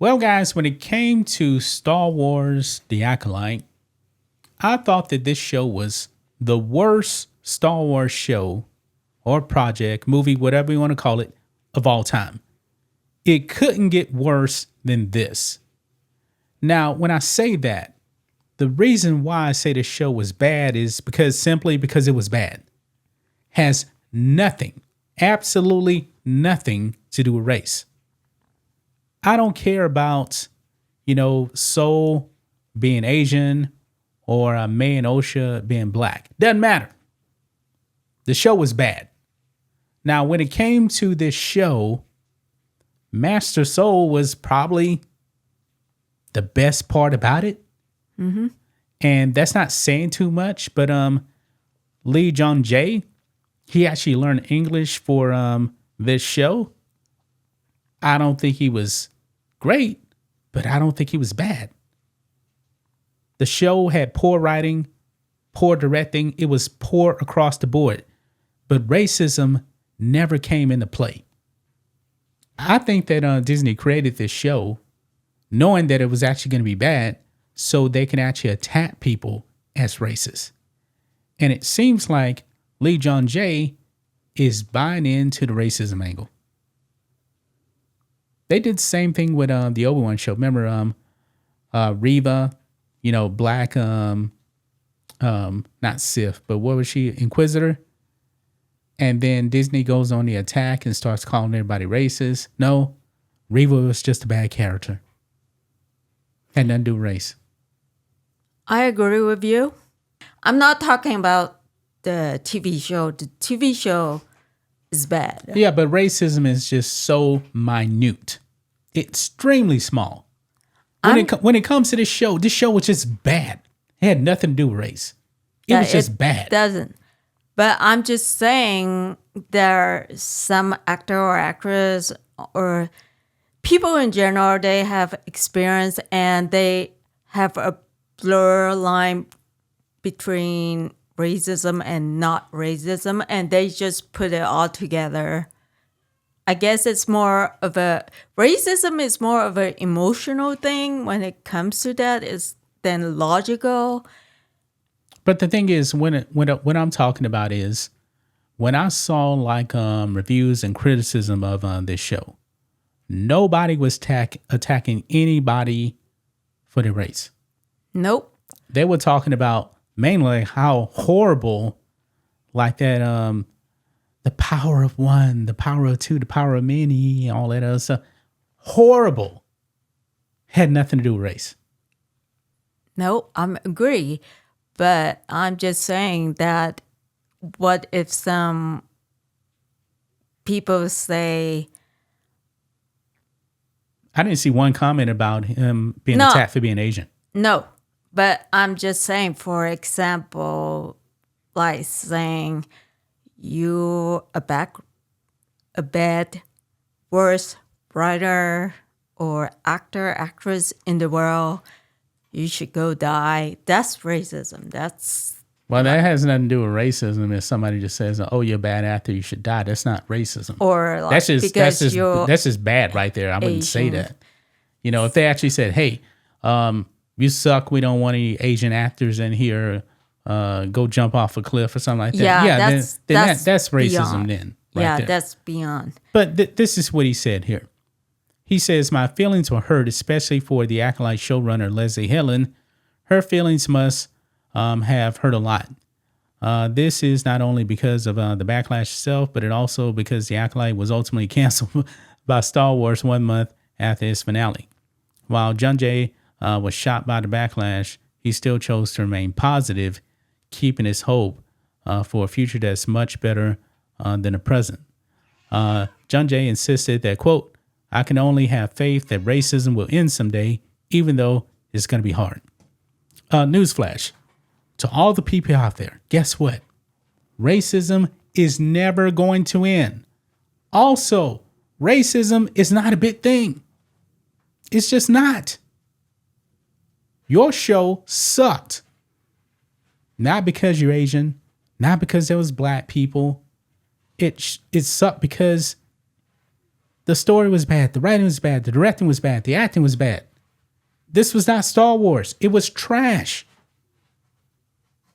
Well, guys, when it came to Star Wars The Acolyte, I thought that this show was the worst Star Wars show or project, movie, whatever you want to call it, of all time. It couldn't get worse than this. Now, when I say that, the reason why I say the show was bad is simply because it was bad. Has nothing, absolutely nothing to do with race. I don't care about, Soul being Asian or May and Osha being black. Doesn't matter. The show was bad. Now, when it came to this show, Master Soul was probably the best part about it. Mm-hmm. And that's not saying too much, but Lee Jong Jae, he actually learned English for this show. I don't think he was great, but I don't think he was bad. The show had poor writing, poor directing. It was poor across the board, but racism never came into play. I think that Disney created this show knowing that it was actually going to be bad so they can actually attack people as racist. And it seems like Lee Jong Jae is buying into the racism angle. They did the same thing with the Obi-Wan show. Remember Reva, black, not Sith, but what was she? Inquisitor. And then Disney goes on the attack and starts calling everybody racist. No, Reva was just a bad character. Had nothing to do with race. I agree with you. I'm not talking about the TV show. The TV show is bad. Yeah, but racism is just so minute. Extremely small. When it comes to this show was just bad. It had nothing to do with race. It was just bad. Doesn't. But I'm just saying there are some actor or actress or people in general, they have experience and they have a blur line between racism and not racism, and they just put it all together. I guess racism is more of an emotional thing when it comes to that than logical. But the thing is, what I'm talking about is when I saw reviews and criticism of this show, nobody was attacking anybody for their race. Nope. They were talking about mainly how horrible, like that, the power of one, the power of two, the power of many, all that other stuff. Horrible. Had nothing to do with race. No, I agree. But I'm just saying that what if some people say... I didn't see one comment about him being attacked for being Asian. No, but I'm just saying, for example, like saying you a bad, worst writer or actor, actress in the world, you should go die. That's racism. Well, that has nothing to do with racism. If somebody just says, "Oh, you're a bad actor, you should die," that's not racism. Or like, that's just bad right there. I wouldn't say that. If they actually said, "Hey, you suck. We don't want any Asian actors in here. Go jump off a cliff or something like that." Yeah, that's racism beyond. then. Right that's beyond. But this is what he said here. He says, "My feelings were hurt, especially for the Acolyte showrunner, Leslie Helen. Her feelings must have hurt a lot. This is not only because of the backlash itself, but it also because the Acolyte was ultimately canceled by Star Wars 1 month after its finale. While Jung Jae was shocked by the backlash, he still chose to remain positive, keeping his hope for a future that's much better than the present. Jung Jae insisted that, quote, I can only have faith that racism will end someday, even though it's going to be hard. Newsflash. To all the people out there, guess what? Racism is never going to end. Also, racism is not a big thing. It's just not. Your show sucked. Not because you're Asian, not because there was black people. It sucked because The story was bad. The writing was bad. The directing was bad. The acting was bad. This was not Star Wars. It was trash.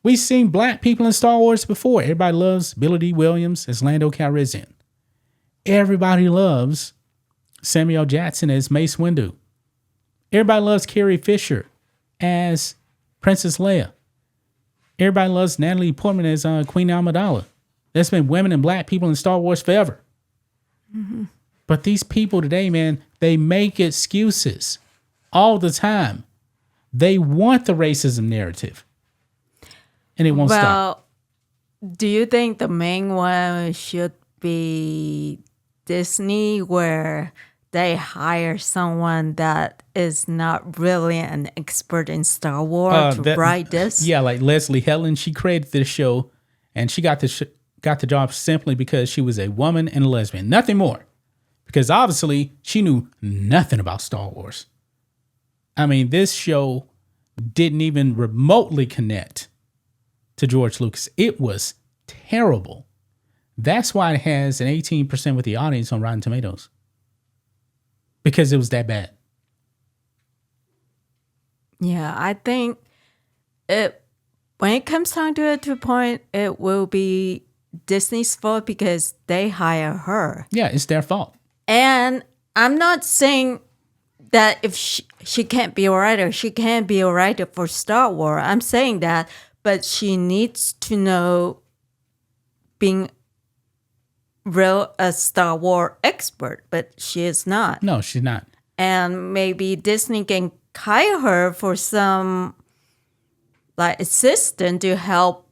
We've seen black people in Star Wars before. Everybody loves Billy D. Williams as Lando Calrissian. Everybody loves Samuel Jackson as Mace Windu. Everybody loves Carrie Fisher as Princess Leia. Everybody loves Natalie Portman as Queen Amidala. There's been women and black people in Star Wars forever. Mm-hmm. But these people today, man, they make excuses all the time. They want the racism narrative. And it won't stop. Do you think the main one should be Disney, where they hire someone that is not really an expert in Star Wars to write this? Yeah, like Leslie Helen, she created this show, and she got the job simply because she was a woman and a lesbian. Nothing more. Because obviously, she knew nothing about Star Wars. I mean, this show didn't even remotely connect to George Lucas. It was terrible. That's why it has an 18% with the audience on Rotten Tomatoes. Because it was that bad. Yeah, I think when it comes down to it, to a point, it will be Disney's fault because they hire her. Yeah, it's their fault. And I'm not saying that if she can't be a writer, she can't be a writer for Star Wars. I'm saying that, but she needs to know being a Star Wars expert, but she is not. No, she's not. And maybe Disney can hire her for some like assistant to help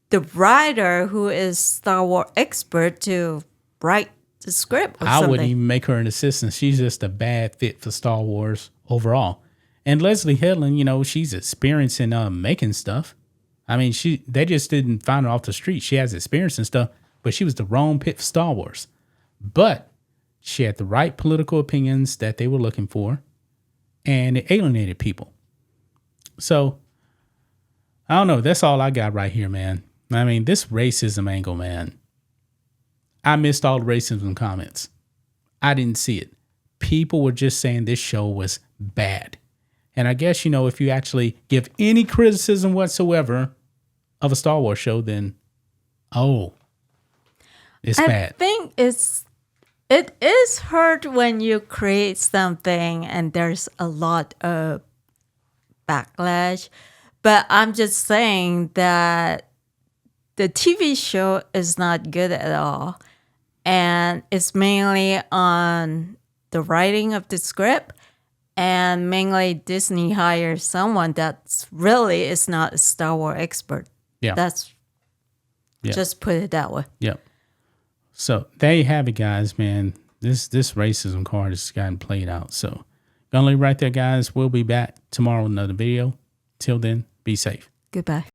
the writer who is Star Wars expert to write the script or I something. wouldn't even make her an assistant. She's just a bad fit for Star Wars overall. And Leslie Helen, she's experienced in making stuff. I mean, they just didn't find her off the street. She has experience and stuff, but she was the wrong fit for Star Wars. But she had the right political opinions that they were looking for, and it alienated people. So, I don't know. That's all I got right here, man. I mean, this racism angle, man. I missed all the racism comments. I didn't see it. People were just saying this show was bad. And I guess, if you actually give any criticism whatsoever of a Star Wars show, then, it's bad. I think it is hard when you create something and there's a lot of backlash. But I'm just saying that the TV show is not good at all. And it's mainly on the writing of the script. And mainly Disney hires someone that's really is not a Star Wars expert. Yeah. Just put it that way. Yep. So there you have it, guys, man. This racism card has gotten played out. So gonna leave right there, guys. We'll be back tomorrow with another video. Till then, be safe. Goodbye.